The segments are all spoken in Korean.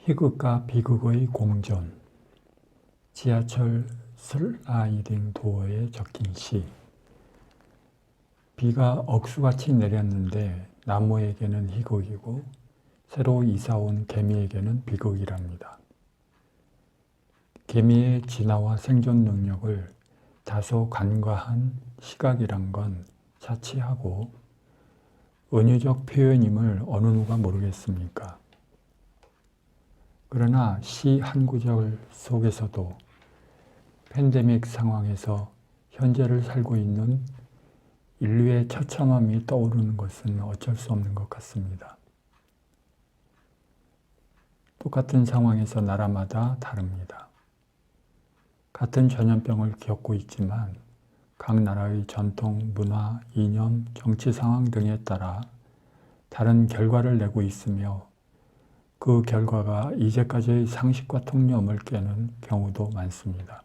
희극과 비극의 공존. 지하철 슬라이딩 도어에 적힌 시. 비가 억수같이 내렸는데 나무에게는 희극이고 새로 이사온 개미에게는 비극이랍니다. 개미의 진화와 생존 능력을 다소 간과한 시각이란 건 차치하고 은유적 표현임을 어느 누가 모르겠습니까? 그러나 시 한 구절 속에서도 팬데믹 상황에서 현재를 살고 있는 인류의 처참함이 떠오르는 것은 어쩔 수 없는 것 같습니다. 똑같은 상황에서 나라마다 다릅니다. 같은 전염병을 겪고 있지만 각 나라의 전통, 문화, 이념, 정치 상황 등에 따라 다른 결과를 내고 있으며 그 결과가 이제까지의 상식과 통념을 깨는 경우도 많습니다.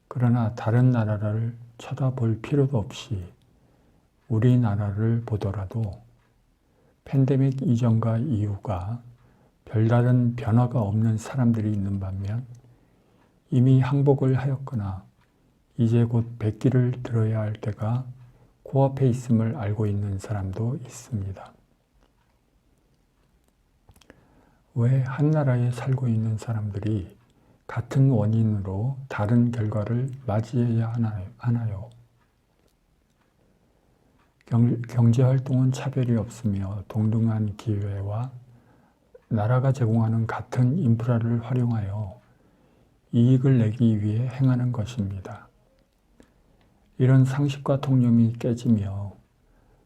그러나 다른 나라를 쳐다볼 필요도 없이 우리나라를 보더라도 팬데믹 이전과 이후가 별다른 변화가 없는 사람들이 있는 반면 이미 항복을 하였거나 이제 곧 백기를 들어야 할 때가 코앞에 있음을 알고 있는 사람도 있습니다. 왜 한 나라에 살고 있는 사람들이 같은 원인으로 다른 결과를 맞이해야 하나요? 경제활동은 차별이 없으며 동등한 기회와 나라가 제공하는 같은 인프라를 활용하여 이익을 내기 위해 행하는 것입니다. 이런 상식과 통념이 깨지며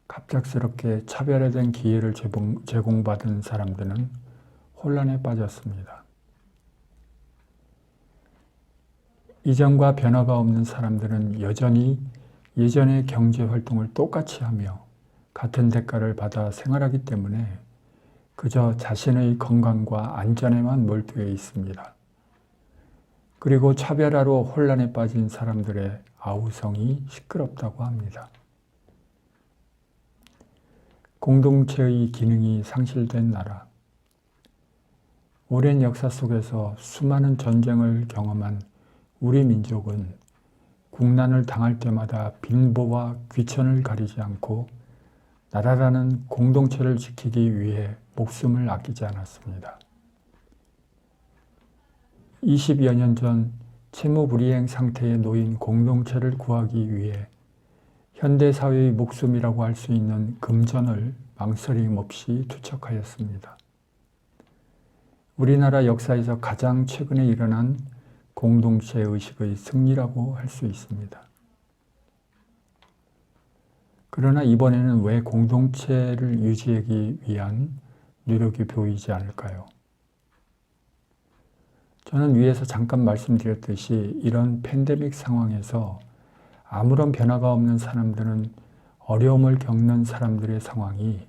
갑작스럽게 차별화된 기회를 제공받은 사람들은 혼란에 빠졌습니다. 이전과 변화가 없는 사람들은 여전히 예전의 경제활동을 똑같이 하며 같은 대가를 받아 생활하기 때문에 그저 자신의 건강과 안전에만 몰두해 있습니다. 그리고 차별화로 혼란에 빠진 사람들의 아우성이 시끄럽다고 합니다. 공동체의 기능이 상실된 나라. 오랜 역사 속에서 수많은 전쟁을 경험한 우리 민족은 국난을 당할 때마다 빈보와 귀천을 가리지 않고 나라라는 공동체를 지키기 위해 목숨을 아끼지 않았습니다. 20여 년 전 채무불이행 상태에 놓인 공동체를 구하기 위해 현대사회의 목숨이라고 할 수 있는 금전을 망설임 없이 투척하였습니다. 우리나라 역사에서 가장 최근에 일어난 공동체 의식의 승리라고 할 수 있습니다. 그러나 이번에는 왜 공동체를 유지하기 위한 노력이 보이지 않을까요? 저는 위에서 잠깐 말씀드렸듯이 이런 팬데믹 상황에서 아무런 변화가 없는 사람들은 어려움을 겪는 사람들의 상황이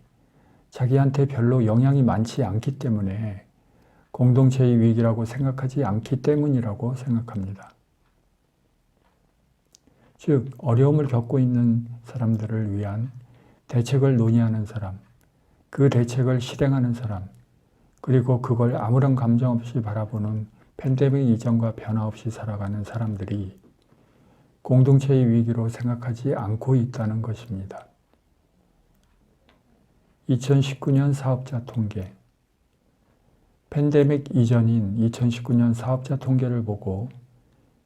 자기한테 별로 영향이 많지 않기 때문에 공동체의 위기라고 생각하지 않기 때문이라고 생각합니다. 즉, 어려움을 겪고 있는 사람들을 위한 대책을 논의하는 사람, 그 대책을 실행하는 사람, 그리고 그걸 아무런 감정 없이 바라보는 팬데믹 이전과 변화 없이 살아가는 사람들이 공동체의 위기로 생각하지 않고 있다는 것입니다. 2019년 사업자 통계. 팬데믹 이전인 2019년 사업자 통계를 보고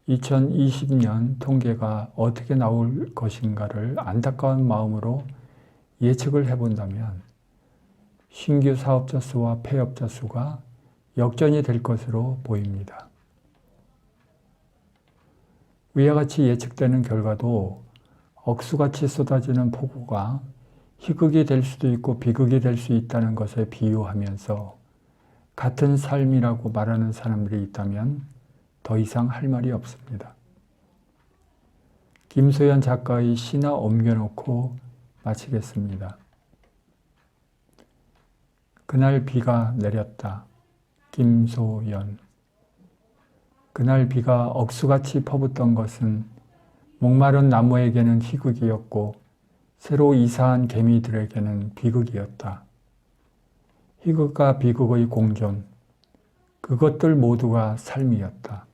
2020년 통계가 어떻게 나올 것인가를 안타까운 마음으로 예측을 해본다면 신규 사업자 수와 폐업자 수가 역전이 될 것으로 보입니다. 위와 같이 예측되는 결과도 억수같이 쏟아지는 폭우가 희극이 될 수도 있고 비극이 될 수 있다는 것에 비유하면서 같은 삶이라고 말하는 사람들이 있다면 더 이상 할 말이 없습니다. 김소연 작가의 시나 옮겨놓고 마치겠습니다. 그날 비가 내렸다. 김소연. 그날 비가 억수같이 퍼붓던 것은 목마른 나무에게는 희극이었고 새로 이사한 개미들에게는 비극이었다. 희극과 비극의 공존, 그것들 모두가 삶이었다.